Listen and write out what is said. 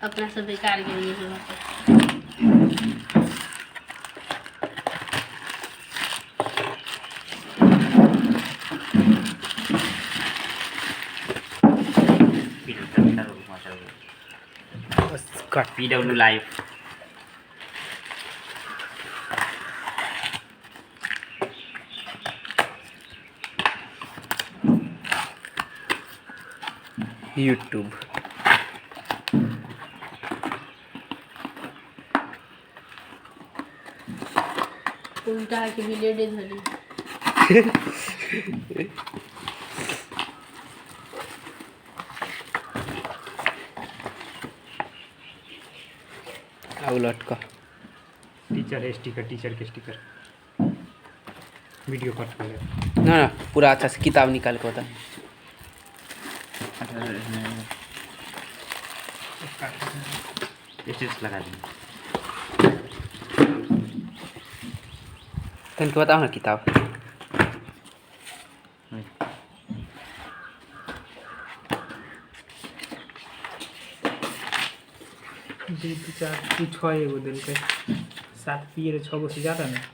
अपना सब बेकार के लिए जो बात Cut PW live. YouTube. उल्टा के बिलेडे धरी उलट का टीचर है स्टिकर, टीचर के स्टिकर वीडियो कट कर ना ना पूरा अच्छा से किताब निकाल के होता है। लगा देंगे। तनिक बताओ ना किताब दू चार छः एगो दिल के 7 पिए 6 गो से ज़्यादा नहीं।